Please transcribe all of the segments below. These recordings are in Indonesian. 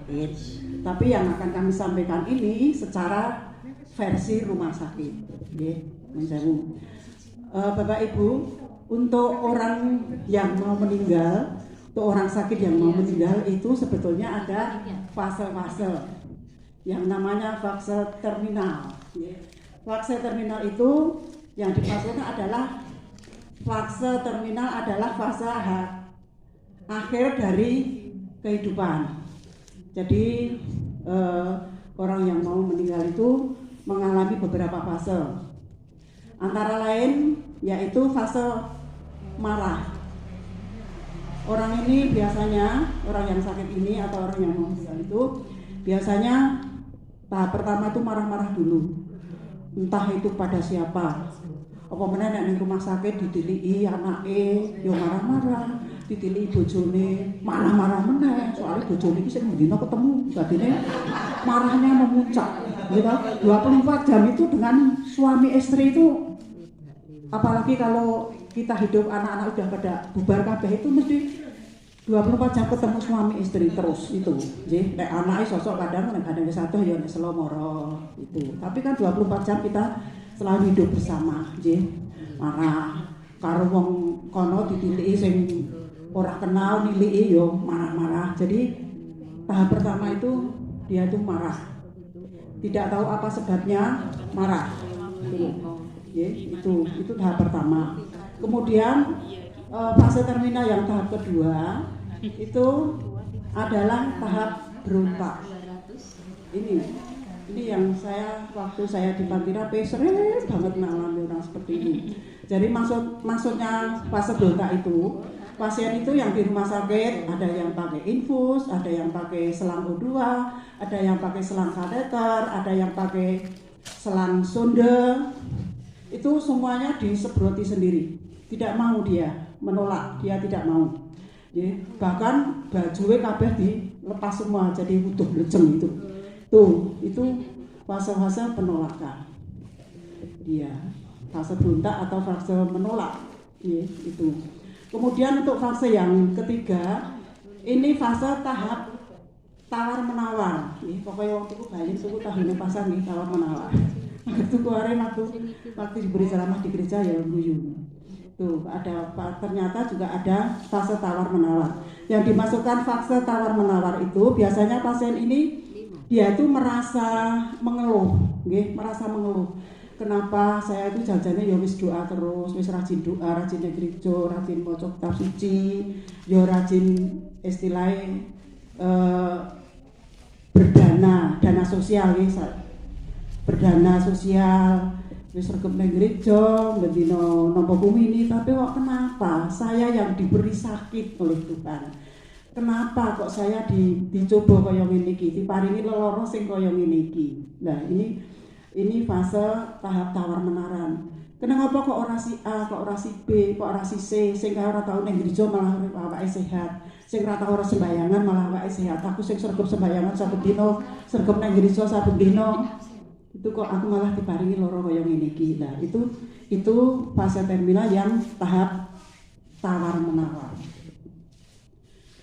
sakit. Tapi yang akan kami sampaikan ini secara versi rumah sakit. Bapak Ibu, untuk orang yang mau meninggal, untuk orang sakit yang mau meninggal itu sebetulnya ada fase-fase yang namanya fase terminal. Fase terminal itu yang dimaksudkan adalah fase terminal adalah fase akhir dari kehidupan. Jadi orang yang mau meninggal itu mengalami beberapa fase. Antara lain yaitu fase marah. Orang ini biasanya, orang yang sakit ini atau orang yang mau meninggal itu biasanya tahap pertama itu marah-marah dulu. Entah itu pada siapa. Apa meneh nek ning rumah sakit ditiliki anake yo marah-marah, ditiliki bojone marah-marah meneh. Soalnya bojone iki sing dina ketemu, dadine marahnya memuncak. Gitu. 24 jam itu dengan suami istri itu, apalagi kalau kita hidup anak-anak udah pada bubar kabeh itu mesti 24 jam ketemu suami istri terus itu. Nggih, nek anake sosok kadang nek wis adoh ya nek selomoro itu. Tapi kan 24 jam kita selalu hidup bersama, nggih. Marah karo wong kono ditiliki sing ora kenal niliki yo marah-marah. Jadi tahap pertama itu dia itu marah. Tidak tahu apa sebabnya marah. Itu tahap pertama. Kemudian fase terminal yang tahap kedua itu adalah tahap berontak. Ini yang waktu saya di panti rapi sering banget mengalami orang seperti ini. Jadi maksudnya fase berontak itu pasien itu yang di rumah sakit ada yang pakai infus, ada yang pakai selang O2, ada yang pakai selang kateter, ada yang pakai selang sonde. Itu semuanya disebroti sendiri. Tidak mau dia, menolak, dia tidak mau. Ya, bahkan bajunya kabeh dilepas semua jadi utuh leceng itu. Itu fase-fase penolakan. Dia fase berontak atau fase menolak. Ya, itu. Kemudian untuk fase yang ketiga, ini fase tahap tawar menawar. Ya, pokoknya waktu itu balik tuku tahunnya pasang nih tawar menawar. Itu kemarin waktu diberi ceramah di gereja ya guyu. Tuh ternyata juga ada fase tawar menawar. Yang dimasukkan fase tawar menawar itu biasanya pasien ini dia itu merasa mengeluh, merasa mengeluh. Kenapa saya itu jajannya ya wis doa terus, wis rajin doa, rajin gereja, rajin maca kitab suci, ya rajin istilahnya dana sosial berdana sosial, wis regep nang gereja, bendino nampa kumini, tapi kok kenapa saya yang diberi sakit oleh Tuhan? Kenapa kok saya dicoba kaya ngene iki, diparingi lelara sing kaya ngene iki. Nah, ini fase tahap tawar menaran. Kenapa kok ora si A, kok ora si B, kok ora si C, sing ora tau nang gereja malah awake sehat. Sing ora tau ora sembayangan malah awake sehat. Aku sing sregep sembayangan saben dina, sregep nang gereja saben dina. Itu kok aku malah diparingi lara kaya ngene iki. Nah, itu fase terminal yang tahap tawar menawar.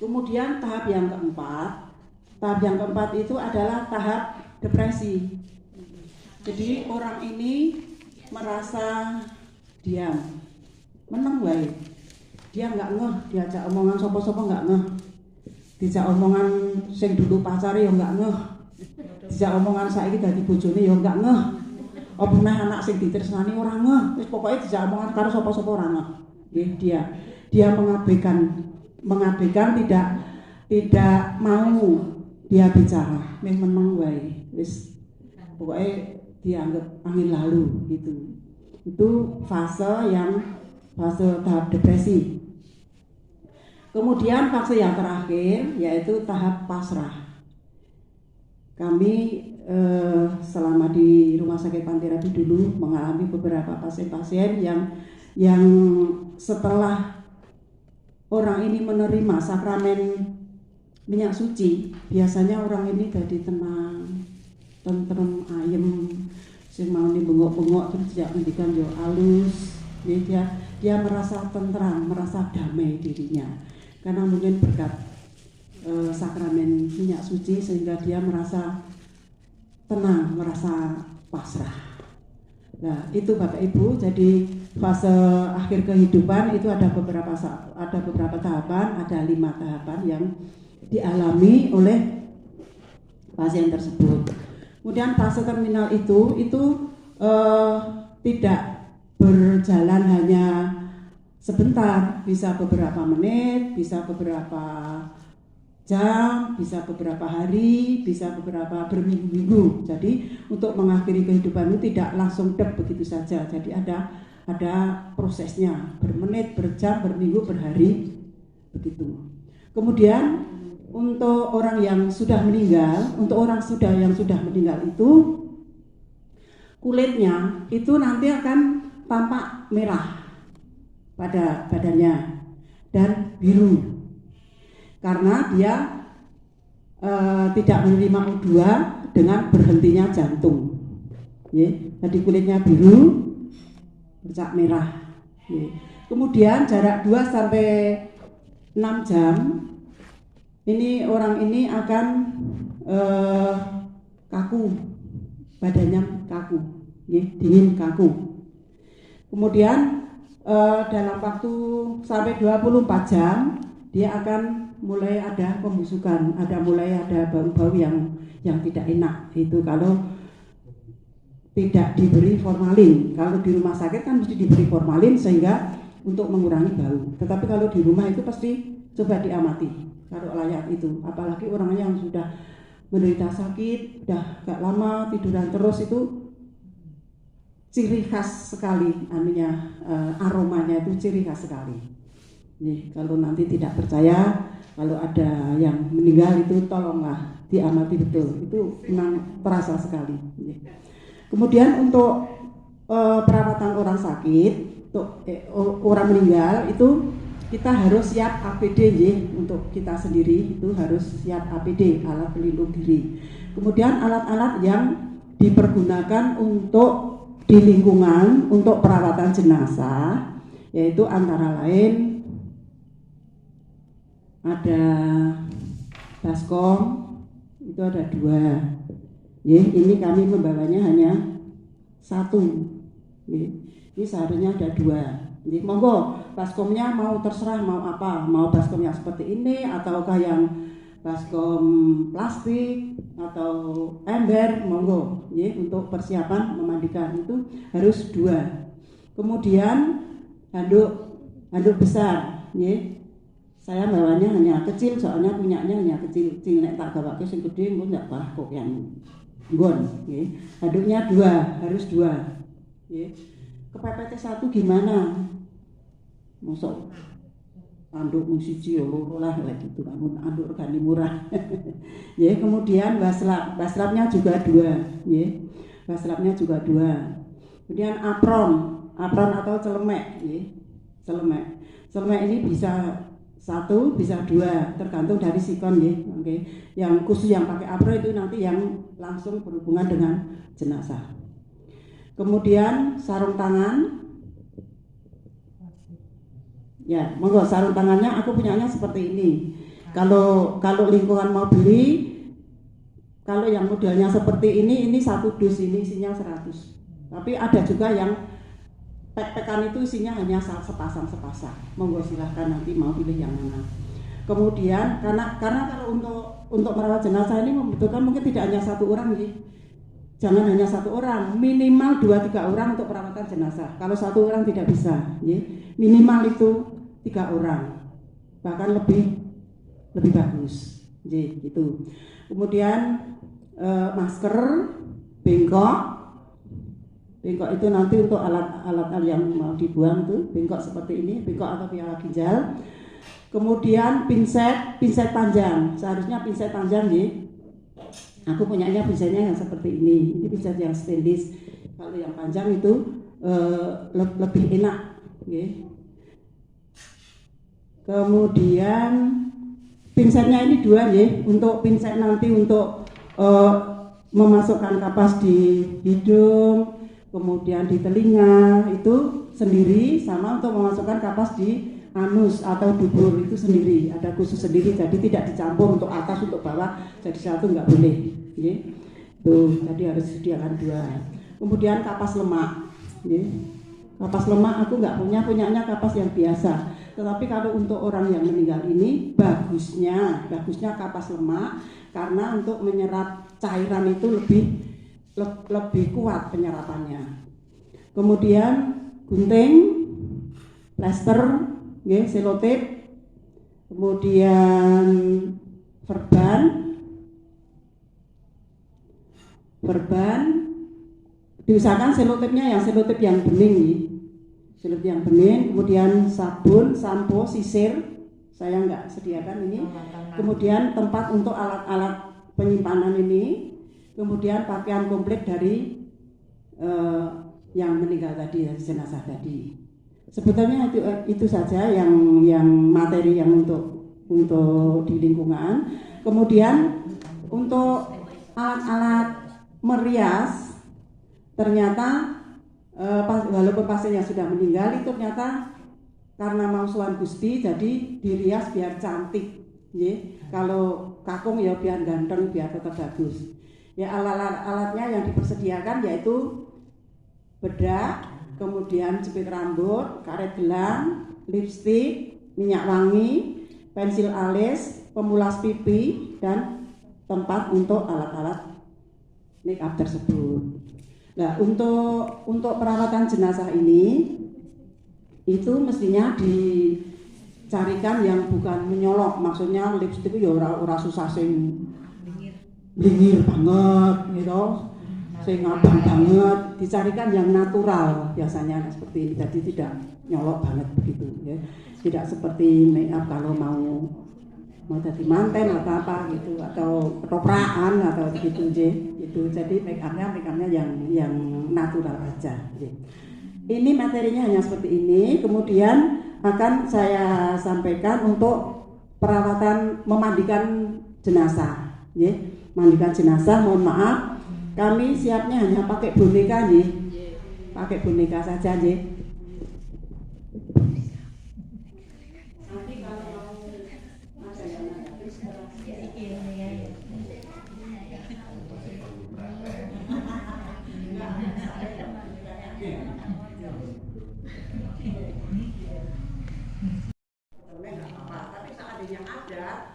Kemudian tahap yang keempat itu adalah tahap depresi. Jadi orang ini merasa diam, meneng wae. Dia nggak ngeh, diajak omongan sopo-sopo nggak ngeh. Dijak omongan sing dulu pacare ya nggak ngeh. Dijak omongan saiki dadi bojone ya nggak ngeh. Apa meneh anak sing ditresnani ora ngeh. Wis pokoke dijak omongan karo sopo-sopo ora ngeh. Nggih, dia mengabaikan tidak mau dia bicara, meneng wae. Wis pokoke dianggap angin lalu gitu. Itu fase tahap depresi. Kemudian fase yang terakhir yaitu tahap pasrah. Kami selama di Rumah Sakit Panti Rapi dulu mengalami beberapa pasien-pasien yang setelah orang ini menerima sakramen minyak suci, biasanya orang ini jadi tenang, tentrem, ayem, sing mau bengok-bengok terus tidak ngendikan yo halus. Dia merasa tentram, merasa damai dirinya. Karena mungkin berkat sakramen minyak suci sehingga dia merasa tenang, merasa pasrah. Nah, itu Bapak Ibu, jadi fase akhir kehidupan itu ada beberapa tahapan, ada 5 tahapan yang dialami oleh pasien tersebut. Kemudian fase terminal itu tidak berjalan hanya sebentar, bisa beberapa menit, bisa beberapa jam, bisa beberapa hari, bisa beberapa berminggu-minggu. Jadi untuk mengakhiri kehidupan itu tidak langsung dep begitu saja. Jadi ada prosesnya, bermenit, berjam, berminggu, berhari, begitu. Kemudian untuk orang yang sudah meninggal, yang sudah meninggal itu kulitnya itu nanti akan tampak merah pada badannya dan biru. Karena dia tidak menerima O2 dengan berhentinya jantung. Jadi kulitnya biru, bercak merah. Kemudian jarak 2 sampai 6 jam, ini orang ini akan kaku, badannya kaku, dingin kaku. Kemudian dalam waktu sampai 24 jam, dia akan mulai ada pembusukan, mulai ada bau-bau yang tidak enak. Itu kalau tidak diberi formalin. Kalau di rumah sakit kan mesti diberi formalin sehingga untuk mengurangi bau. Tetapi kalau di rumah itu pasti coba diamati kalau layak itu. Apalagi orang yang sudah menderita sakit, udah gak lama tiduran terus, itu ciri khas sekali, aromanya itu ciri khas sekali. Kalau nanti tidak percaya, kalau ada yang meninggal itu tolonglah diamati betul, itu memang terasa sekali. Kemudian untuk perawatan orang sakit, untuk orang meninggal itu kita harus siap APD untuk kita sendiri, itu harus siap APD, alat pelindung diri. Kemudian alat-alat yang dipergunakan untuk di lingkungan untuk perawatan jenazah, yaitu antara lain ada baskom, itu ada 2. Ini kami membawanya hanya 1. Ini seharusnya ada 2. Monggo baskomnya mau terserah mau apa, mau baskomnya seperti ini ataukah yang baskom plastik atau ember, monggo. Untuk persiapan memandikan itu harus 2. Kemudian handuk besar, saya bawanya hanya kecil, soalnya punyanya hanya kecil. Nek tak gawake sing gede engko ndak parah kok yang nggon, handuknya 2, harus 2. Kepepet 1 gimana? Mosok handuk siji loro lah gitu, namun handuk regane murah. Kemudian baslapnya juga 2, baslapnya juga 2. Kemudian apron atau celemek, celemek ini bisa 1, bisa 2, tergantung dari sikon, Yang khusus yang pakai apron itu nanti yang langsung berhubungan dengan jenazah. Kemudian sarung tangan, monggo sarung tangannya aku punyanya seperti ini. Kalau lingkungan mau beli, kalau yang modelnya seperti ini 1 dus, ini isinya 100. Tapi ada juga yang pek-pekan itu isinya hanya sepasang. Monggo silahkan nanti mau pilih yang mana. Kemudian karena kalau untuk merawat jenazah ini membutuhkan mungkin tidak hanya 1 orang, jangan hanya 1 orang, minimal 2-3 orang untuk perawatan jenazah. Kalau 1 orang tidak bisa, minimal itu 3 orang, bahkan lebih bagus, gitu. Kemudian masker, bengkok itu nanti untuk alat yang mau dibuang tuh, bengkok seperti ini, bengkok atau piala ginjal. Kemudian pinset panjang, seharusnya pinset panjang, aku punyanya pinsetnya yang seperti ini pinset yang stainless. Kalau yang panjang itu lebih enak, Kemudian pinsetnya ini 2, untuk pinset nanti untuk memasukkan kapas di hidung, kemudian di telinga itu sendiri, sama untuk memasukkan kapas di anus atau dubur itu sendiri, ada khusus sendiri, jadi tidak dicampur untuk atas untuk bawah, jadi satu nggak boleh. Tuh, jadi harus disediakan 2. Kemudian kapas lemak. Kapas lemak aku nggak punyanya kapas yang biasa. Tetapi kalau untuk orang yang meninggal ini bagusnya kapas lemak, karena untuk menyerap cairan itu lebih kuat penyerapannya. Kemudian gunting, plester, selotip, kemudian perban, diusahakan selotipnya selotip yang bening, kemudian sabun, sampo, sisir, saya nggak sediakan ini, kemudian tempat untuk alat-alat penyimpanan ini, kemudian pakaian komplit dari yang meninggal tadi, jenazah tadi. Sebetulnya itu saja yang materi yang untuk di lingkungan. Kemudian untuk alat-alat merias, ternyata walaupun pasien yang sudah meninggal itu ternyata karena mausuhan Gusti jadi dirias biar cantik. Kalau kakung ya biar ganteng, biar tetap bagus. Ya alat-alatnya yang dipersediakan yaitu bedak, kemudian jepit rambut, karet gelang, lipstik, minyak wangi, pensil alis, pemulas pipi, dan tempat untuk alat-alat make up tersebut. Nah, untuk perawatan jenazah ini itu mestinya dicarikan yang bukan menyolok, maksudnya lipstik itu ya ora susah sing blingir banget gitu, sing abang banget, dicarikan yang natural biasanya seperti ini, jadi tidak nyolok banget begitu ya. Tidak seperti make up kalau mau jadi manten atau apa gitu, atau ketopraan atau begitu gitu. Jadi make upnya yang natural aja. Ini materinya hanya seperti ini. Kemudian akan saya sampaikan untuk perawatan memandikan jenazah. Mandikan jenazah, mohon maaf, kami siapnya hanya pakai boneka, pakai boneka saja, yang ada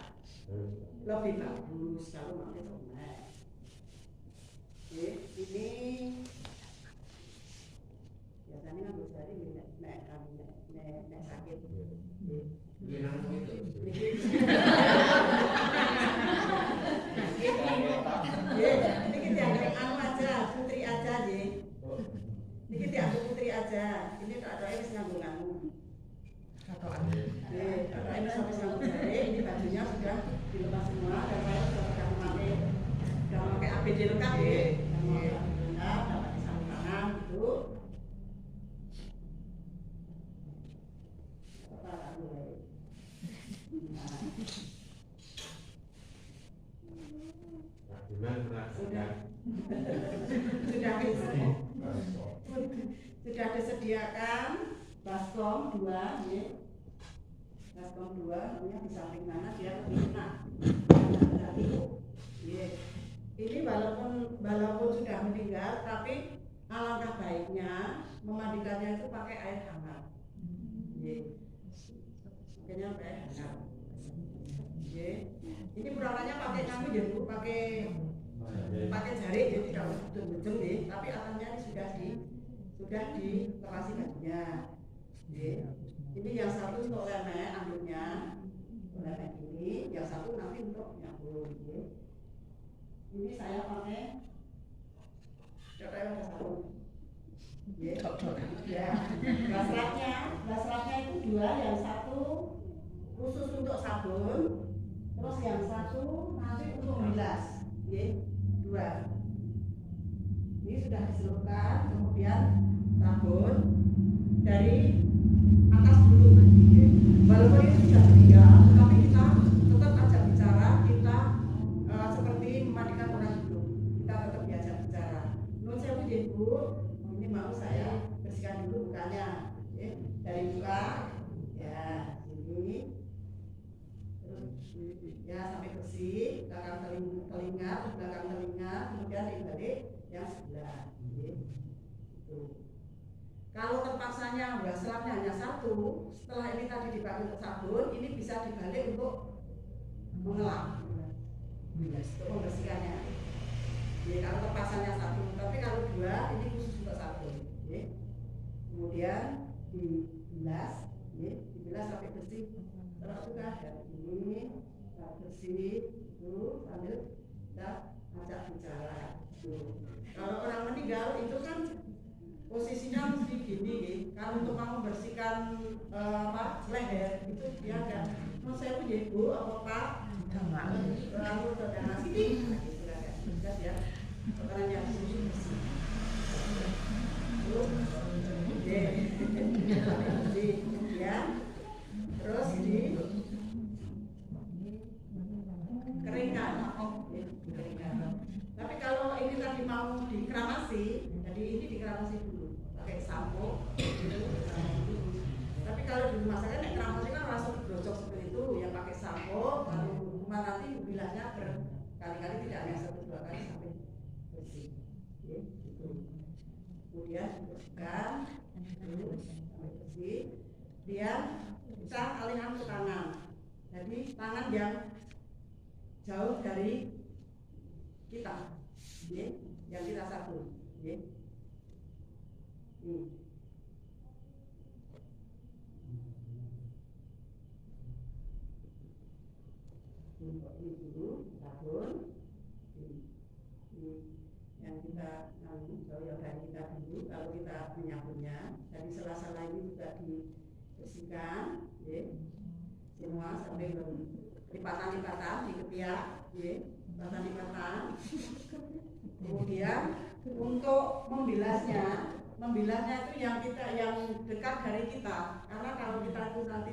lebih bagus kalau pakai tomat. Ini biasanya kan dari nek sakit. Ini kita aja, putri aja, ini kita putri aja. Ini tak ada yang nganggo kamu. Ini sampai sambung jari, ini bajunya sudah dilepas semua dan saya sudah memakai APD lengkap dapat disambung tangan gitu. Sudah disediakan baskom 2, baskom 2, di samping mana dia lebih enak. Ini walaupun sudah meninggal, tapi alangkah baiknya memandikannya itu pakai air hangat. Makanya pakai air hangat. Ini perawatannya pakai kami ya Bu, pakai jari, jadi tidak betul-betul tapi alatnya ini sudah dikepasi bajunya. Ini yang satu untuk lemek anduknya, lemek ini, yang satu nanti untuk nyambung. Ini saya pakai sabun. Ya, lasratnya itu 2, yang satu khusus untuk sabun, terus yang satu nanti untuk bilas. 2. Ini sudah diselupkan, kemudian sabun dari atas dulu. Walaupun ini sudah terdiam, tapi kita tetap ajak bicara, kita seperti memandikan orang hidup. Kita tetap diajak bicara. Menurut saya Bu, ini mau saya bersihkan dulu mukanya, dari muka, ya. sampai bersih, belakang telinga, belakang telinga, kemudian dibalik yang sebelah. Gitu. Kalau terpaksanya selatnya hanya satu, setelah ini tadi dipakai untuk sabun, ini bisa dibalik untuk mengelap, untuk membersihkannya. Jadi kalau terpaksanya satu, tapi kalau dua, ini khusus untuk sabun. Kemudian dibilas sampai bersih. Terus juga dari ini bersih itu sambil kita ajak bicara. Kalau orang meninggal itu kan posisinya mesti gini, kalau untuk mau membersihkan leher itu dia agak mau saya punya ibu apa pak lalu saudara sini gitu agak juga ya orang yang bersih kemudian terus dikeringkan. Tapi kalau ini tadi mau dikramasi, jadi ini dikramasi dulu pakai sampo. Tapi kalau di rumah saya kan kramasi kan langsung digrojok seperti itu, ya pakai sampo. Lalu rumah nanti bilasnya berkali-kali, tidak hanya 1-2 kali sampai bersih. Gitu. Kemudian dibersihkan sampai bersih. Kemudian kita alihkan ke tangan. Jadi tangan yang jauh dari kita, yang kita sabun. Ini dulu sabun, yang kita jauh dari kita dulu. Kalau kita menyapunnya, dari sela-sela ini juga dibersihkan, semua sampai lipatan-lipatan di ketiak, lipatan-lipatan. Kemudian untuk membilasnya itu yang dekat dari kita, karena kalau kita itu nanti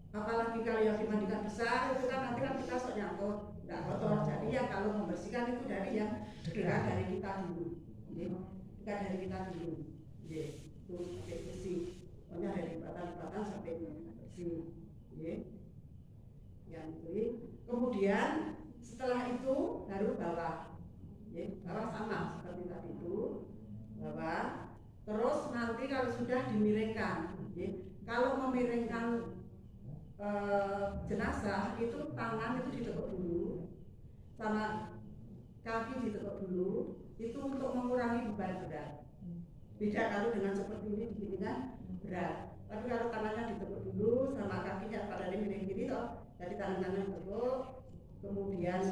apalagi kalau yang dimandikan besar itu kan nanti kan kita nyangkut nggak kotor. Jadi yang kalau membersihkan itu dari yang dekat dari kita dulu, dekat dari kita dulu, itu sampai bersih. Pokoknya dari lipatan-lipatan sampai bersih, yang itu. Kemudian setelah itu baru bawah. Bawah sama seperti tadi itu, bawah. Terus nanti kalau sudah dimiringkan, kalau memiringkan jenazah itu tangan itu ditekuk dulu, sama kaki ditekuk dulu, itu untuk mengurangi beban berat. Beda kalau dengan seperti ini begini kan berat. Tapi kalau tangannya ditekuk dulu sama kakinya pada miring gini toh, jadi tangan kanan ditekuk, kemudian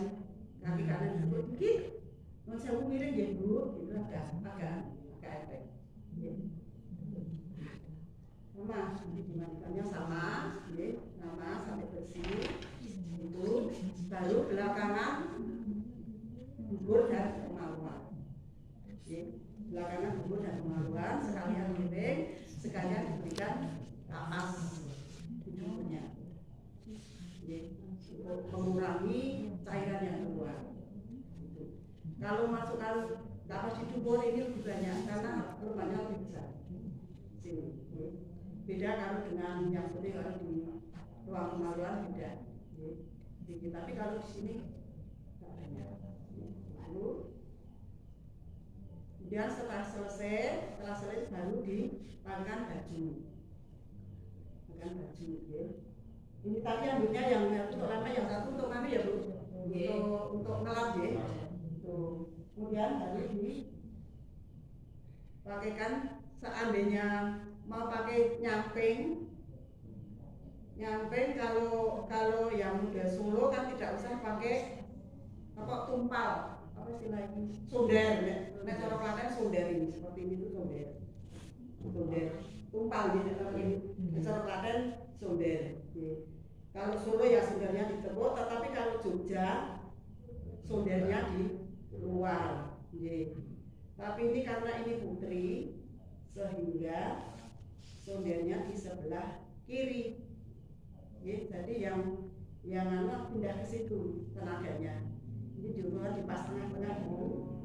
kaki kanan ditekuk dikit. Non saya miring ya bu, gitu agak efek. Sama, dimandikannya sama, sama sampai bersih. Itu baru belakangan bubur dan kemaluan. Belakangan bubur dan kemaluan sekalian miring, sekalian diberikan kapas hidungnya. Untuk mengurangi cairan yang keluar. Kalau masukkan kapas di dubur ini lebih banyak karena rumahnya lebih besar. Sini. Beda kalau dengan yang seperti kalau di ruang kemaluan beda. Tapi kalau di sini tidak banyak. Lalu kemudian setelah selesai baru dipakaikan baju. Pakaikan baju, Ini tadi rambutnya yang untuk lama, yang satu untuk kami ya bu, untuk ngelap Kemudian baru dipakaikan seandainya mau pakai nyamping kalau yang udah Solo kan tidak usah pakai tumpal, apa istilahnya sonder, cara Klaten sonder ini seperti ini tuh sonder tumpal gitu ini cara Klaten sonder. Kalau Solo ya sondernya ditepuk, tetapi kalau Jogja sondernya di luar. Tapi ini karena ini putri sehingga sondernya di sebelah kiri. Jadi yang anak pindah ke situ tenaganya. Ini juga pas tengah-tengah dulu.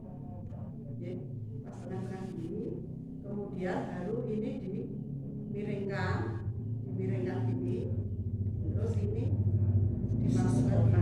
Pas tengah-tengah ini, kemudian baru ini dimiringkan ini, terus ini dimasukkan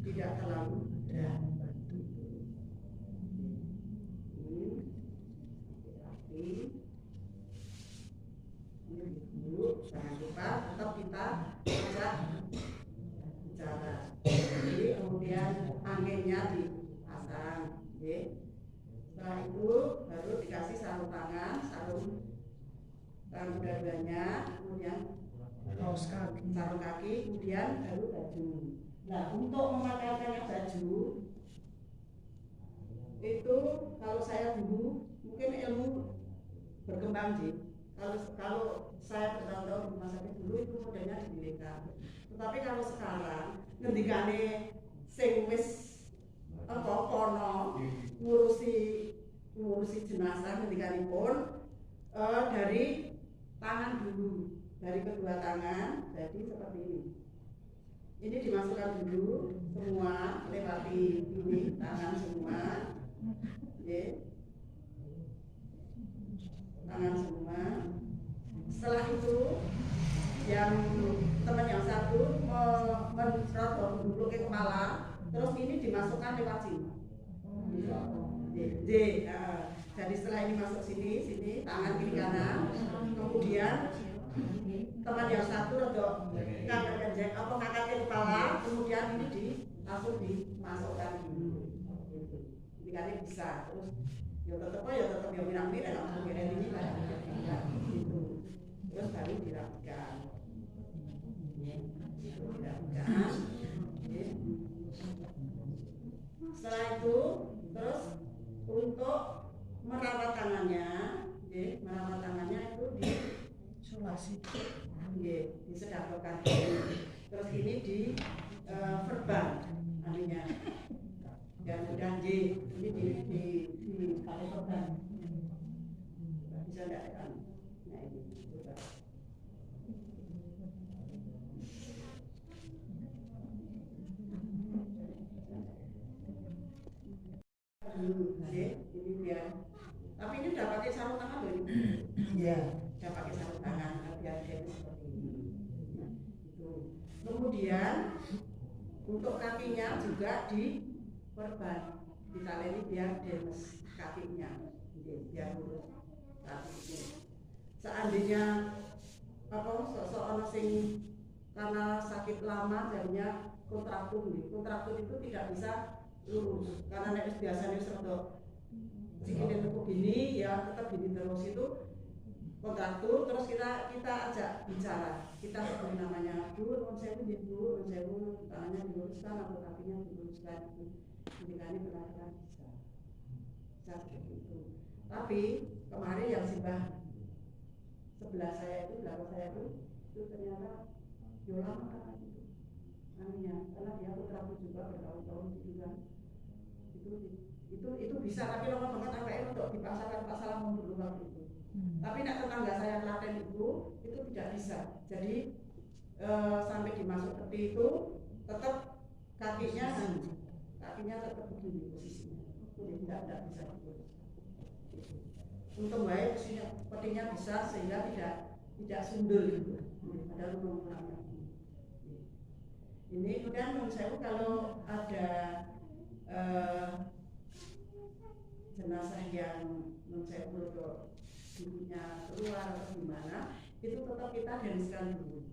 tidak terlalu berat. Ini dulu, jangan lupa tetap kita ajak bicara. Jadi kemudian anginnya dipasang, setelah itu baru dikasih sarung tangan, sarung dua-duanya, kemudian sarung kaki, kemudian baru baju. Nah, untuk memakaikannya baju itu kalau saya dulu mungkin ilmu berkembang sih. Kalau saya bertahun-tahun di rumah sakit dulu itu modelnya dibelikan. Tetapi kalau sekarang ngendikane sing wis kono ngurusi jenazah ngendikanipun dari tangan dulu, dari kedua tangan, jadi seperti ini. Ini dimasukkan dulu semua lewati ini tangan semua, tangan semua. Setelah itu yang teman yang satu menrodok dulu ke kepala, terus ini dimasukkan lewat sini. Jadi setelah ini masuk sini tangan kiri kanan, kemudian teman yang satu rodok ngangkat ke kepala, kemudian ini langsung dimasukkan dulu. Jadi bisa terus ya tetap ya mirang-mirang langsung ini lah gitu. Terus baru dirapikan. Setelah itu terus untuk merawat tangannya itu di isolasi, disedapkan. Terus ini di verban, artinya dan ini di pakai verban. Bisa enggak kan? Nah ini coba. Ini biar, tapi ini udah pakai sarung tangan loh ini. Iya, udah pakai sarung tangan biar dia seperti ini. Nah, itu. Kemudian untuk kakinya juga di perban, ditaleni biar demes kakinya, biar lurus kakinya. Seandainya seorang sing karena sakit lama jadinya kontraktur itu tidak bisa lurus karena biasanya sedok sikile tekuk gini ya tetap gini terus, itu kontraktur. Terus kita ajak bicara, kita sebut namanya dulu non sewu tangannya diluruskan atau kakinya diluruskan, ketika ini benar-benar bisa seperti itu. Tapi kemarin yang sebelah saya itu, belakang saya itu ternyata Yola makanan itu anunya, karena dia kontraktur juga bertahun-tahun gitu kan. Itu bisa, tapi lama banget APM untuk dipasarkan pasaran mundur waktu itu. Tapi nak tetangga saya Klaten itu tidak bisa. Jadi sampai dimasuk seperti itu tetap kakinya tetap begini posisinya. Jadi tidak bisa diluruskan. Untung baik petinya bisa sehingga tidak sundul gitu. Ada rumah-rumahnya. Ini kemudian menurut saya kalau ada jenazah yang menurut saya perlu ibunya keluar atau gimana, itu tetap kita denskan dulu.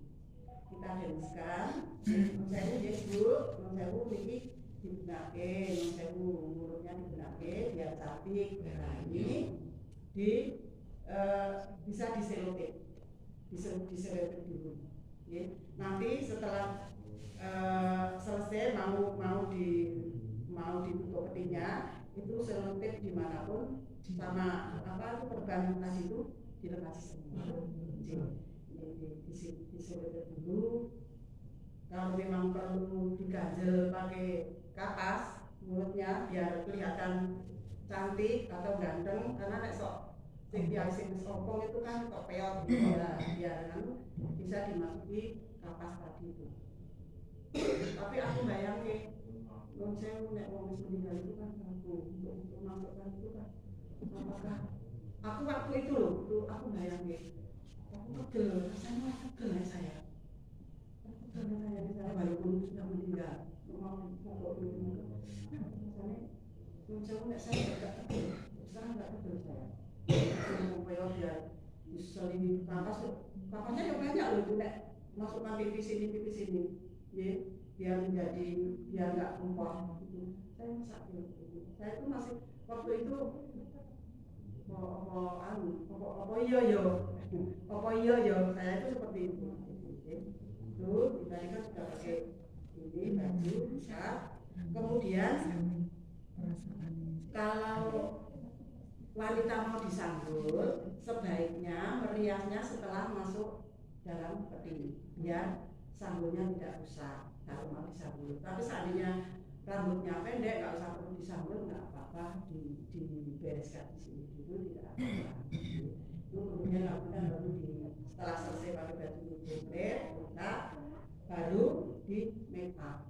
Kita denskan, menurut saya ibu, menurut saya niki dibenake, menurut saya mulutnya dibenake biar cantik. Nah ini bisa diselotip dulu. Nanti setelah selesai mau ditutup petinya, itu selotip dimanapun sama itu perban tadi itu dilepas semua. Diselotip dulu. Kalau memang perlu diganjel pakai kapas mulutnya biar kelihatan cantik atau ganteng, karena nek sok sing sopong itu kan kok peot ya, biar bisa dimasuki kapas tadi itu. Tapi aku bayangin non sewu nek wong wis meninggal itu kan aku untuk masukkan itu kan, apakah aku waktu itu loh aku bayangin aku pegel, rasanya pegel ya saya walaupun sudah meninggal mau Misalnya saya nggak betul, sekarang nggak betul saya. Supaya biar diseling kapasnya yang banyak loh, nek masukkan pipis ini, ya, biar menjadi biar nggak tumpah. Saya masak gitu. Saya itu masih waktu itu apa iya saya itu seperti itu. Itu tadi kan sudah pakai ini baju besar. Kemudian kalau wanita mau disambut, sebaiknya meriasnya setelah masuk dalam peti, biar sambutnya tidak rusak kalau mau disambut. Tapi seandainya rambutnya pendek, nggak usah perlu disambut, nggak apa-apa, dibereskan di sini dulu, tidak apa-apa. Itu kemudian lakukan baru setelah selesai pakai baju komplit, buka, baru di make up.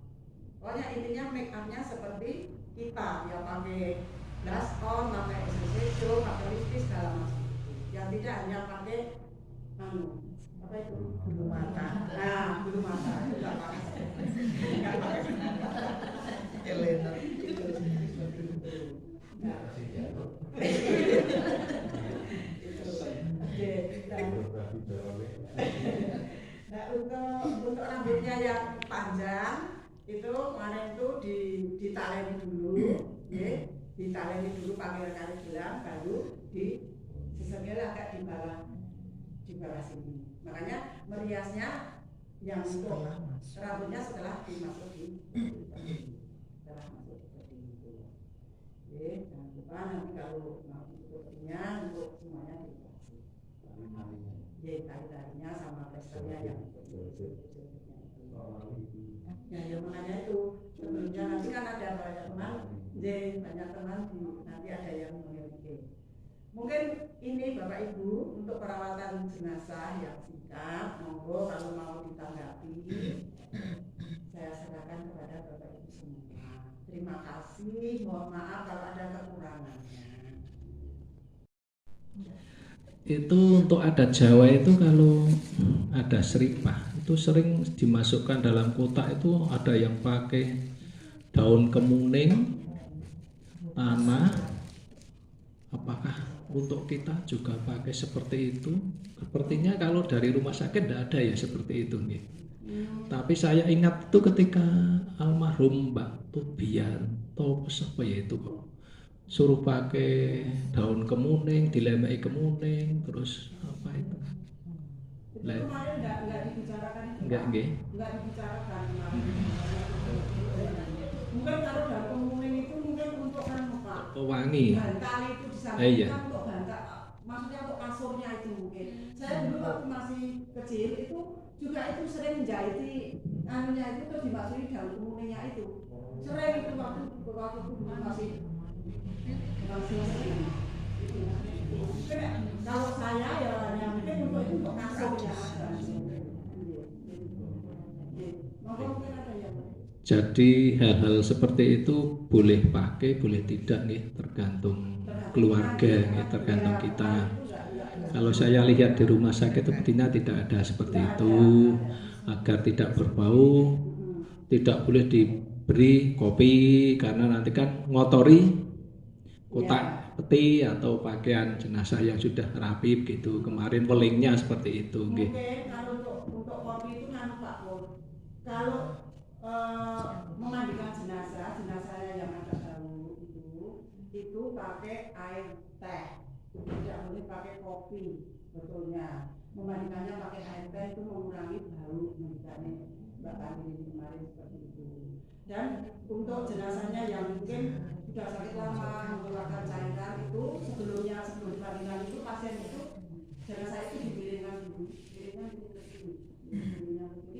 Pokoknya intinya make upnya seperti kita, ya pakai blush on, pakai eyeshadow, pakai lipstick segala macam. Yang tidak hanya pakai apa itu bulu mata. Nah, bulu mata itu nggak pakai. Nggak pakai. Elena. Nah, untuk rambutnya yang panjang itu kemarin itu ditaleni dulu, ya, ditaleni dulu pakai kali gelang, baru sisanya agak di bawah sini. Makanya meriasnya yang untuk rambutnya setelah dimasuki, setelah masuk seperti itu. Oke, jangan lupa nanti kalau mau tutupnya untuk semuanya dikasih. Ya, tali-talinya sama plasternya yang ya makanya itu sebelumnya nanti kan ada banyak teman, banyak teman nanti ada yang memiliki. Mungkin ini Bapak Ibu untuk perawatan jenazah yang singkat, monggo kalau mau ditanggapi saya serahkan kepada Bapak Ibu semua. Terima kasih, mohon maaf kalau ada kekurangannya. Itu untuk adat Jawa itu kalau ada seripah itu sering dimasukkan dalam kotak, itu ada yang pakai daun kemuning, tanah. Apakah untuk kita juga pakai seperti itu? Sepertinya kalau dari rumah sakit tidak ada ya seperti itu nih. Tapi saya ingat itu ketika almarhum Mbak Tubian atau siapa ya itu kok suruh pakai daun kemuning, dilempei kemuning, terus apa itu? Itu kemarin nggak dibicarakan itu. Nggak dibicarakan kemarin. Mungkin kalau daun kemuning itu mungkin untuk Pak. Wangi. Bantal itu disampaikan untuk bantal, maksudnya untuk kasurnya itu mungkin. Saya dulu waktu masih kecil itu juga itu sering menjahiti anunya itu terus dimasukin daun kemuningnya itu. Sering itu waktu masih kalau saya ya mungkin untuk kasur ya. Jadi hal-hal seperti itu boleh pakai, boleh tidak nih, tergantung keluarga nih, tergantung kita. Kalau saya lihat di rumah sakit sepertinya tidak ada seperti itu, agar tidak berbau, tidak boleh diberi kopi karena nanti kan ngotori kotak peti atau pakaian jenazah yang sudah rapi gitu. Kemarin welingnya seperti itu. Mungkin kalau untuk kopi itu kan Pak Pur, kalau memandikan jenazahnya yang ada dahulu itu pakai air teh, tidak boleh pakai kopi. Betulnya memandikannya pakai air teh itu mengurangi bau, misalnya Mbak Pandini kemarin seperti itu. Dan untuk jenazahnya yang mungkin sudah sakit lama mengeluarkan cairan itu sebelum dimandikan itu pasien itu jenazah itu dipiringkan dulu ke sini,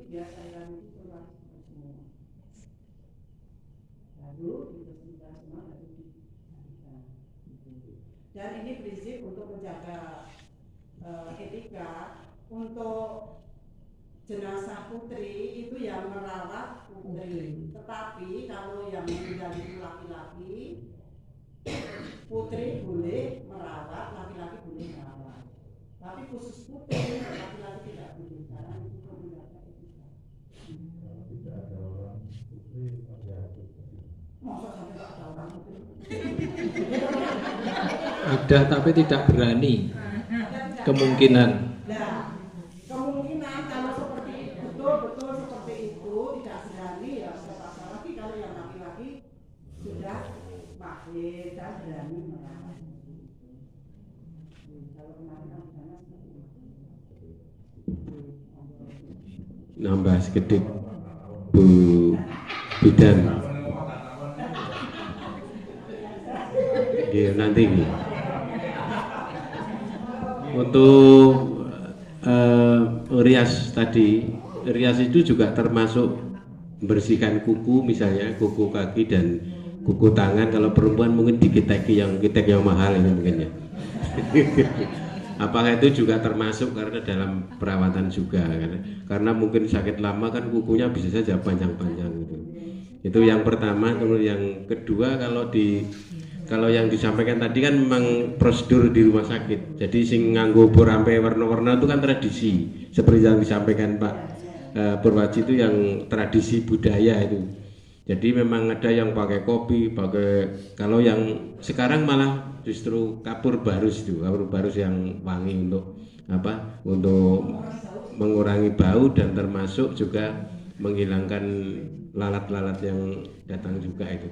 biar cairan itu keluar semua. Lalu dibersihkan semua, lalu dimandikan. Dan ini prinsip untuk menjaga etika untuk jenazah putri itu yang merawat putri, tetapi kalau yang meninggal itu laki-laki, putri boleh merawat, laki-laki boleh merawat. Tapi khusus putri, laki-laki tidak boleh karena itu menjaga etika. Kalau tidak ada orang putri, ada Masa sampai nggak ada orang itu? Ada tapi tidak berani. Kemungkinan. Nah, kemungkinan kalau seperti betul-betul seperti itu tidak berani ya terpaksa lagi. Kalau yang laki-laki sudah mahir dan berani merawat. Kalau kemarin kan misalnya nambah sekedip Bu Bidan. Iya nanti ini. Untuk rias tadi, rias itu juga termasuk membersihkan kuku, misalnya kuku kaki dan kuku tangan. Kalau perempuan mungkin dikiteki yang mahal ini mungkin ya. Apakah itu juga termasuk karena dalam perawatan juga karena mungkin sakit lama kan kukunya bisa saja panjang-panjang gitu. Itu yang pertama. Kemudian yang kedua, kalau yang disampaikan tadi kan memang prosedur di rumah sakit. Jadi sing nganggo bor sampai warna-warna itu kan tradisi. Seperti yang disampaikan Pak Purwaji itu yang tradisi budaya itu. Jadi memang ada yang pakai kopi, kalau yang sekarang malah justru kapur barus yang wangi untuk untuk mengurangi bau dan termasuk juga menghilangkan lalat-lalat yang datang juga itu.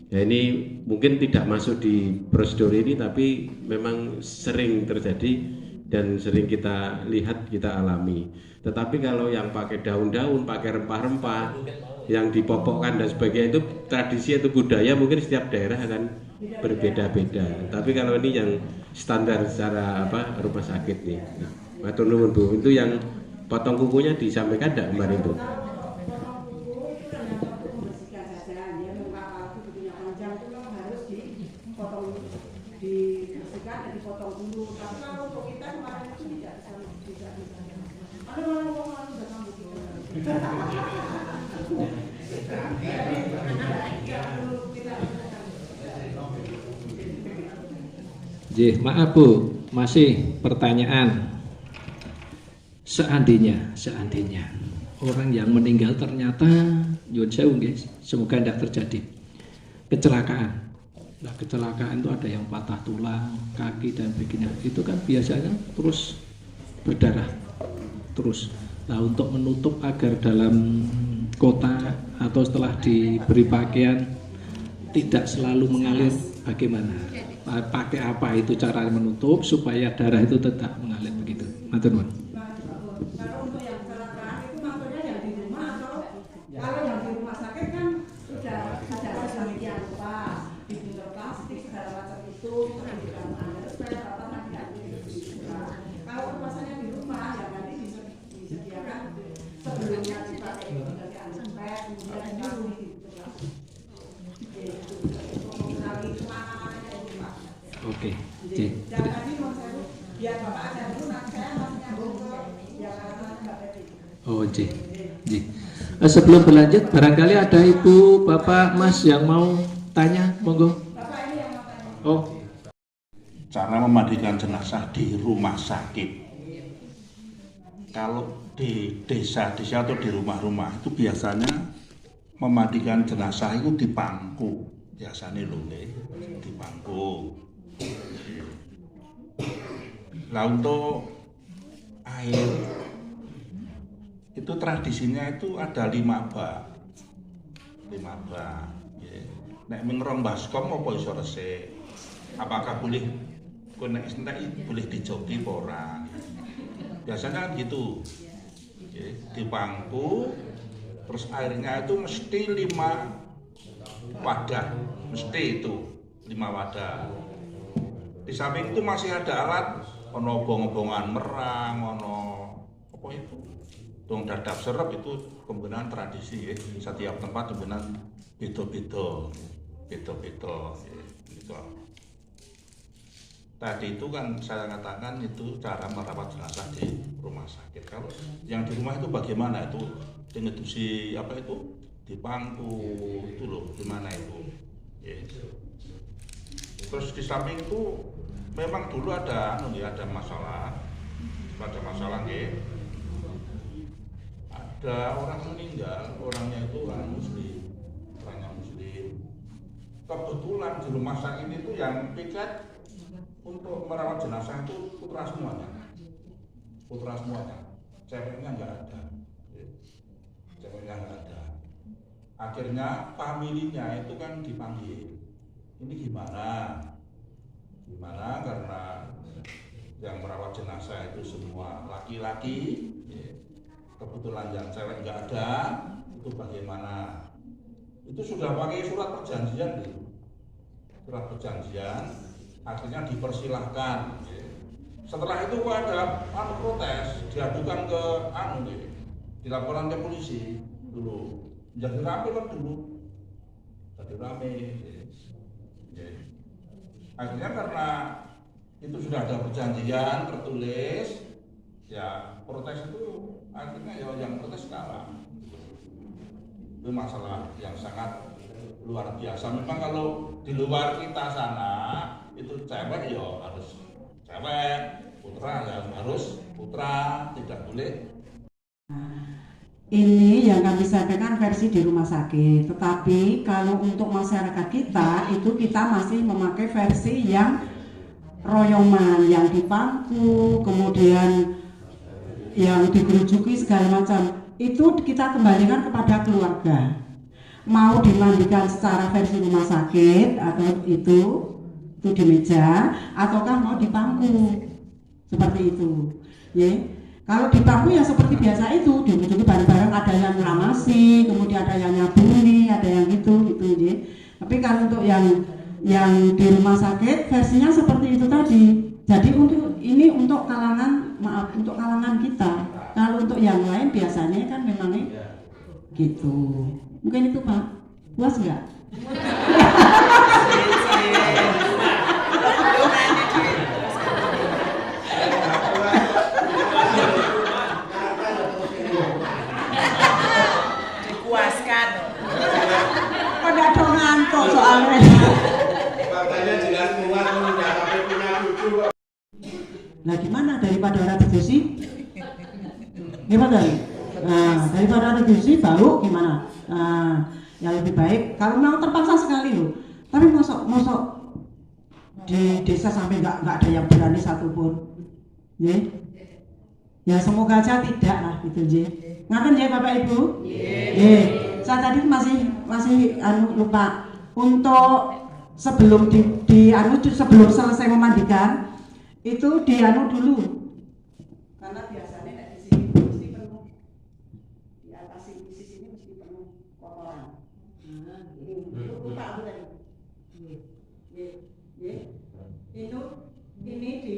Ya ini mungkin tidak masuk di prosedur ini tapi memang sering terjadi dan sering kita lihat, kita alami. Tetapi kalau yang pakai daun-daun, pakai rempah-rempah yang dipopokkan dan sebagainya itu tradisi atau budaya mungkin setiap daerah akan berbeda-beda. Tapi kalau ini yang standar secara rumah sakit nih. Matur nuwun Bu, itu yang potong kukunya disampaikan enggak kemarin Bu? dibersihkan dan dipotong dulu. Tapi kalau untuk kita kemarin itu tidak bisa. Ada orang udah sambut itu. Maaf Bu, masih pertanyaan. Seandainya orang yang meninggal ternyata nyuwun sewu nggih, semoga tidak terjadi kecelakaan. Nah, kecelakaan itu ada yang patah tulang, kaki dan begini. Itu kan biasanya terus berdarah terus. Nah, untuk menutup agar dalam kota atau setelah diberi pakaian tidak selalu mengalir, bagaimana? Pakai apa itu cara menutup supaya darah itu tetap mengalir begitu? Matur nuwun. Kalau untuk yang kecelakaan itu maksudnya yang di rumah atau kalau yang di rumah sakit kan sudah sedemikian rupa, dibungkus plastik segala macam itu tidak mengalir supaya bapak tidak bisa. Kalau kemasannya di rumah ya nanti disediakan sebelumnya dipakai dari antispek kemudian dikasih Oke. Dan tadi mau saya biar bapak ada dulu nanti saya masih nyambung ke yang Mbak Betty. Oh, sebelum berlanjut, barangkali ada ibu, bapak, mas yang mau tanya, monggo. Bapak ini yang mau tanya. Oh, cara memandikan jenazah di rumah sakit. Kalau di desa-desa atau di rumah-rumah itu biasanya memandikan jenazah itu di pangku. Biasanya di pangku. Lah untuk air itu tradisinya itu ada 5 bak. Ya. Nek mengrong baskom apa iso resik? Apakah boleh boleh dijoki apa ora? Biasanya kan gitu. Ya, di bangku terus airnya itu mesti 5 wadah, mesti itu 5 wadah. Di samping itu masih ada alat, ono obong-obongan merang, ono apa itu? Dong dadap serep itu penggunaan tradisi ya. Setiap tempat penggunaan beda-beda. Gitu. Tadi itu kan saya katakan itu cara merawat jenazah di rumah sakit. Kalau yang di rumah itu bagaimana itu? Ngedusi apa itu? Di pangku itu loh, di mana itu? Ya. Terus di samping itu memang dulu ada masalah nggih. Ada orang meninggal, orangnya itu orangnya muslim. kebetulan di rumah sakit itu yang piket untuk merawat jenazah itu putra semuanya, ceweknya nggak ada, Akhirnya familinya itu kan dipanggil, ini gimana karena yang merawat jenazah itu semua laki-laki, kebetulan yang cewek nggak ada, itu bagaimana? Itu sudah pakai surat perjanjian gitu. Surat perjanjian, akhirnya dipersilahkan. Setelah itu kok ada protes, diadukan ke dilaporkan ke polisi dulu. Jadi rame kan dulu, jadi rame. Akhirnya karena itu sudah ada perjanjian tertulis, ya protes itu akhirnya ya yang protes kalah. Itu masalah yang sangat luar biasa. Memang kalau di luar kita sana itu cewek ya harus cewek, putra ya harus putra, tidak boleh. Ini yang kami sampaikan versi di rumah sakit, tetapi kalau untuk masyarakat kita itu kita masih memakai versi yang royoman, yang di pangku, kemudian yang digerujuki segala macam. Itu kita kembalikan kepada keluarga. Mau dimandikan secara versi rumah sakit atau itu di meja, ataukah mau di pangku seperti itu, ya. Kalau di pangku ya seperti biasa itu, dibujuki bareng-bareng, ada yang ngelamasi, kemudian ada yang nyabuni, ada yang gitu ya. Tapi kalau untuk yang di rumah sakit versinya seperti itu tadi. Jadi untuk kalangan kita. Kalau untuk yang lain biasanya kan memangnya gitu. Mungkin itu Pak, puas nggak? Soalnya makanya jelas keluar punya cucu. Nah gimana daripada orang diskusi? Gimana? Nah daripada orang diskusi baru gimana? Nah yang lebih baik kalau memang terpaksa sekali loh. Tapi mosok di desa sampai nggak ada yang berani satupun. Ya semoga aja tidak lah gitu je. Ngapain ya Bapak Ibu? Saya tadi masih lupa. Untuk sebelum sebelum selesai memandikan itu dulu karena biasanya di sini mesti penuh, di atas sini mesti penuh kotoran. Lupa aku tadi. Ini di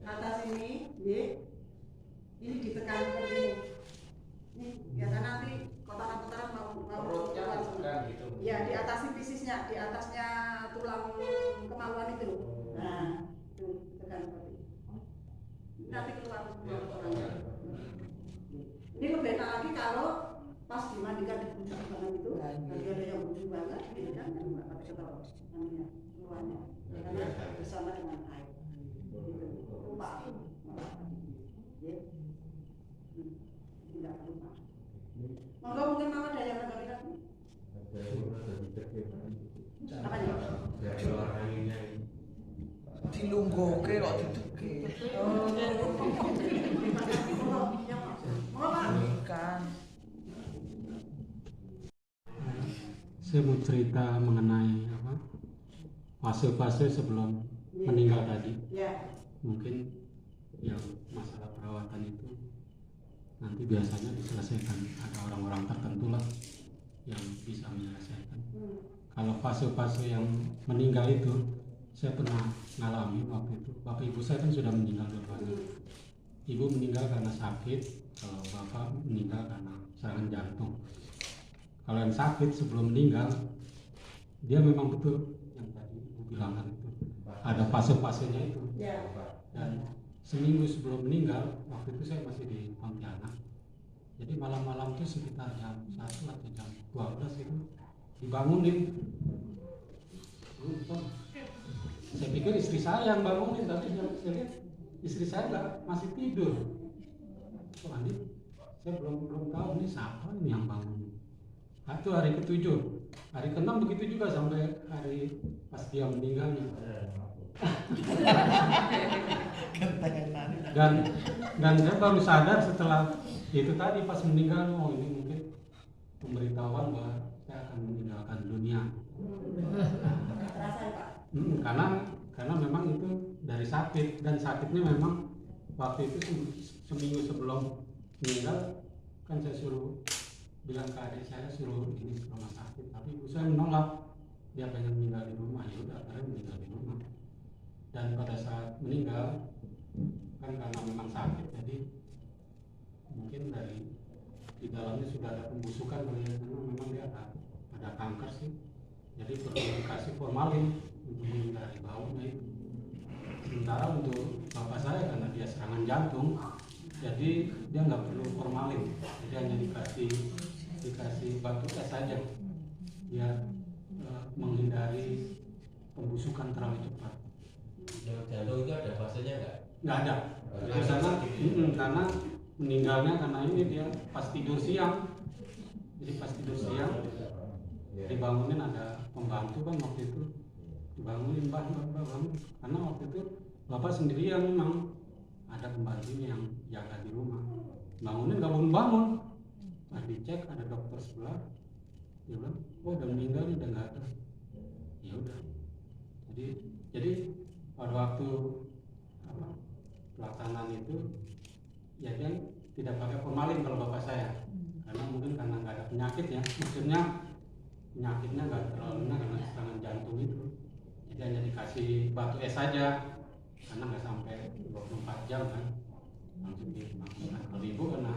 atas ini ditekan seperti ini biasa nanti kotoran mau keluar semua. Ya di atas pisisnya, di atasnya tulang kemaluan itu. Nah, itu tekan seperti itu. Nanti keluar kotorannya. Ini lebih enak lagi kalau pas dimandikan di bujuk banget itu, nanti ada yang bujuk banget, ini kan nggak pakai ketol, namanya keluarnya, karena bersama dengan air. Lupa. Tidak lupa. Monggo mungkin mama ada yang menambahkan. Apa nih? Dilungguhke kok dituke. Saya mau cerita mengenai fase-fase sebelum meninggal tadi. Mungkin yang masalah perawatan itu nanti biasanya diselesaikan, ada orang-orang tertentu lah yang bisa menyelesaikan. Kalau fase-fase yang meninggal itu saya pernah ngalami waktu itu. Bapak ibu saya kan sudah meninggal dua-duanya. Ibu meninggal karena sakit, kalau bapak meninggal karena serangan jantung. Kalau yang sakit sebelum meninggal, dia memang betul yang tadi ibu bilang kan itu ada fase-fasenya itu. Dan seminggu sebelum meninggal, waktu itu saya masih di Pontianak. Jadi malam-malam itu sekitar jam 1 atau jam 12 itu dibangunin. Saya pikir istri saya yang bangunin, tapi saya lihat istri saya masih tidur. Oh, Andi, saya belum tahu ini siapa ini yang bangun. Nah, itu hari ke-7. hari ke-6 begitu juga sampai hari pas dia meninggalnya. Dan saya baru sadar setelah itu tadi pas meninggal, oh ini mungkin pemberitahuan bahwa saya akan meninggalkan dunia. Karena memang itu dari sakit, dan sakitnya memang waktu itu seminggu sebelum meninggal kan saya suruh bilang ke adik saya suruh ini ke rumah sakit, tapi ibu saya menolak, dia pengen meninggal di rumah. Ya udah, akhirnya meninggal di rumah. Dan pada saat meninggal kan karena memang sakit, jadi mungkin dari di dalamnya sudah ada pembusukan kali ya, karena memang dia ada kanker sih, jadi perlu dikasih formalin untuk menghindari baunya itu. Sementara untuk bapak saya karena dia serangan jantung, jadi dia nggak perlu formalin, jadi hanya dikasih batu es saja biar menghindari pembusukan terlalu cepat. Jantung itu ada fasenya nggak? Nggak ada. Karena meninggalnya karena ini dia pas tidur siang. Jadi pas tidur siang dibangunin, ada pembantu kan waktu itu, dibangunin bangun. Karena waktu itu bapak sendirian, memang ada pembantunya yang jaga di rumah. Bangunin nggak bangun. Pas dicek ada dokter sebelah, dia bilang, oh udah meninggal, udah nggak ada. Ya udah. Jadi pada waktu pelaksanaan itu ya dia tidak pakai formalin kalau bapak saya, karena mungkin karena nggak ada penyakit ya, maksudnya penyakitnya nggak terlalu karena serangan jantung itu, jadi hanya dikasih batu es saja karena nggak sampai 24 jam kan, langsung dimakamkan. Kalau ibu kena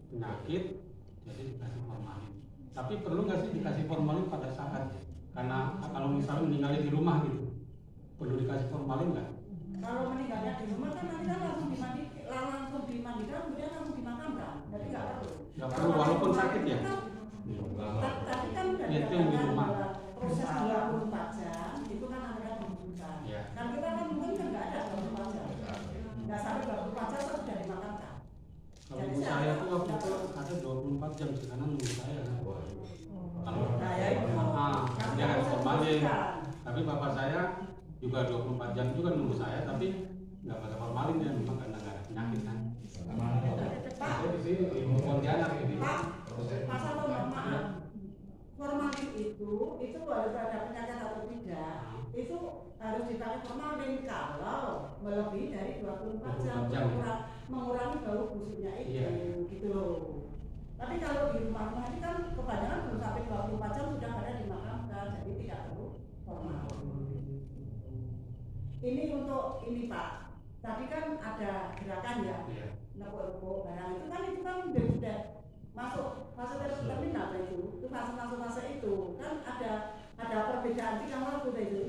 penyakit jadi dikasih formalin. Tapi perlu nggak sih dikasih formalin pada saat, karena kalau misalnya meninggalnya di rumah gitu, perlu dikasih formalin nggak? Kalau meninggalnya di rumah kan nanti kan langsung dimandikan, kemudian langsung dimakamkan. Jadi nggak perlu. Nggak perlu walaupun sakit ya. Tapi kan udah itu yang di rumah. Proses 24 jam itu kan ada pembusukan. Ya. Kan kita kan mungkin kan nggak ada 24 jam. Nggak sampai 24 jam sudah dimakamkan. Kalau ibu saya tuh waktu itu ada 24 jam di kanan nunggu saya kan. Kalau ya itu. dia harus formalin. Tapi bapak saya juga 24 jam juga nunggu saya, tapi nggak pakai formalin ya, memang karena nggak ada penyakit kan. Saya di sini di Pontianak ini. Pasal maaf, formalin itu harus ada penyakit atau tidak, itu harus dipakai formalin kalau melebihi dari 24 jam, mengurangi bau busuknya itu, gitu loh. Tapi kalau di rumah ini kan kebanyakan belum sampai 24 jam sudah ada dimakamkan, jadi tidak perlu formalin. Ini untuk ini Pak, tadi kan ada gerakan ya, nepuk-nepuk barang itu kan sudah masuk fase terminal itu fase itu kan ada perbedaan 3 waktu itu.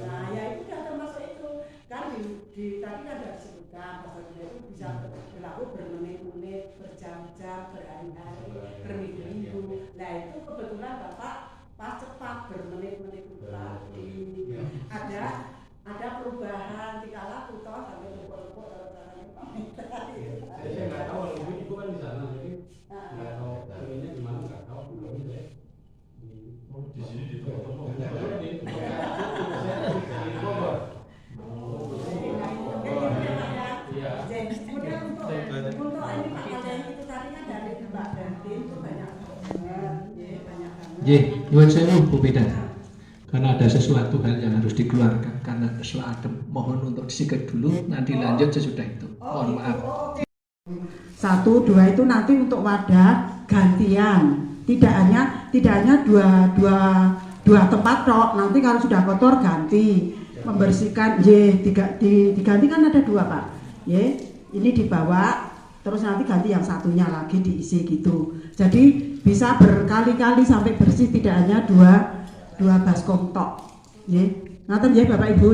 Nah ya itu sudah termasuk itu kan di tadi kan ada disebutkan fase itu bisa berlaku bermenit-menit, berjam-jam, berhari-hari, berminggu-minggu. Nah itu kebetulan Bapak pas cepat bermenit-menit itu tadi ada perubahan tingkah laku toh sampai repot-repot saya nggak tahu, ibu kan di sana, jadi nggak tahu ininya gimana, nggak tahu belum saya di sini di Bogor. Iya. Kemudian untuk ini Pak Kadang itu tadi kan dari Mbak Bertin itu banyak banget. Nyuwun sewu Bu Pedan. Karena ada sesuatu hal yang harus dikeluarkan karena kesulitan adem. Mohon untuk disikat dulu, nanti lanjut sesudah itu. Mohon maaf. 1, 2 itu nanti untuk wadah gantian. Tidak hanya dua tempat tok. Nanti kalau sudah kotor ganti, membersihkan. Diganti kan ada 2 Pak. Ini dibawa, terus nanti ganti yang satunya lagi diisi gitu. Jadi bisa berkali-kali sampai bersih, tidak hanya dua baskom tok. Ngaten ya Bapak Ibu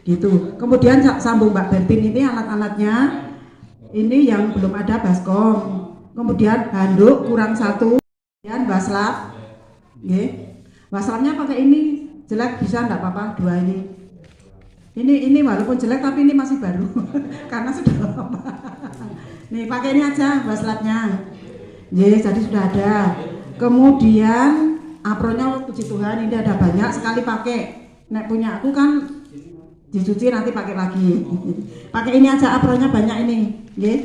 gitu. Kemudian sambung Mbak Bertin ini alat-alatnya. Ini yang belum ada baskom. Kemudian handuk kurang 1. Kemudian waslap. Waslapnya pakai ini jelek bisa enggak apa-apa 2 ini. Ini walaupun jelek tapi ini masih baru karena sudah lama. Nih pakai ini aja waslapnya. Jadi sudah ada. Kemudian apronnya puji Tuhan ini ada banyak sekali pakai. Nek punya aku kan dicuci nanti pakai lagi. Pakai ini aja apronnya banyak ini, nggih.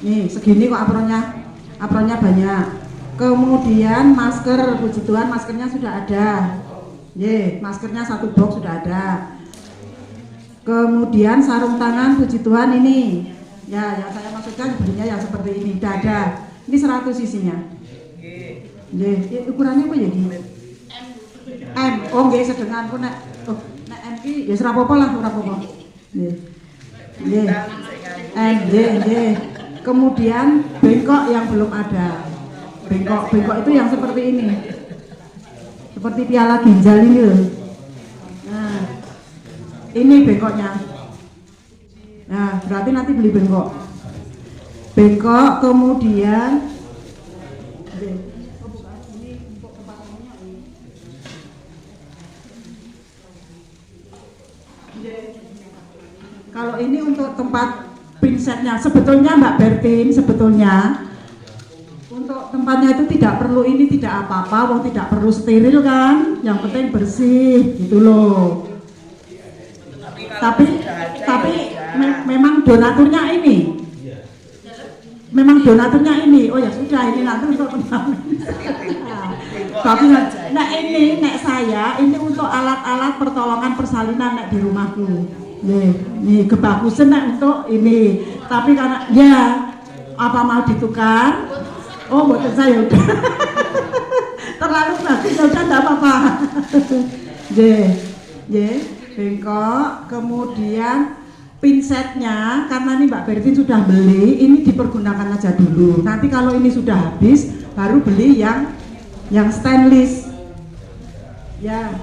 Nih segini kok apronnya banyak. Kemudian masker, puji Tuhan maskernya sudah ada. Maskernya 1 box sudah ada. Kemudian sarung tangan, puji Tuhan ini. Ya, yang saya maksudkan belinya yang seperti ini, dada. Ini 100 isinya. Ukurannya apa ya? M. Oh, nggih sedengan ku nek. Oh, nek M ki ya ora apa-apa lah, ora apa-apa. Nggih. M, nggih. Kemudian bengkok yang belum ada. Bengkok itu yang seperti ini. Seperti piala ginjal ini loh. Nah, ini bengkoknya. Nah, berarti nanti beli bengkok. Bengkok, kemudian kalau ini untuk tempat pinsetnya, sebetulnya Mbak Bertin, untuk tempatnya itu tidak perlu ini, tidak apa-apa, wong tidak perlu steril kan, yang penting bersih gitu loh. Tapi memang donaturnya ini. Oh ya sudah, ini nanti untuk pendamping. Tapi nah ini nek saya ini untuk alat-alat pertolongan persalinan nek di rumahku. Nih kebagusan nek untuk ini. Tapi karena ya apa mau ditukar? Oh buat saya udah. Terlalu bagus ya udah enggak apa-apa. Bengkok, kemudian pinsetnya karena ini Mbak Bertin sudah beli, ini dipergunakan aja dulu. Nanti kalau ini sudah habis baru beli yang stainless. Ya.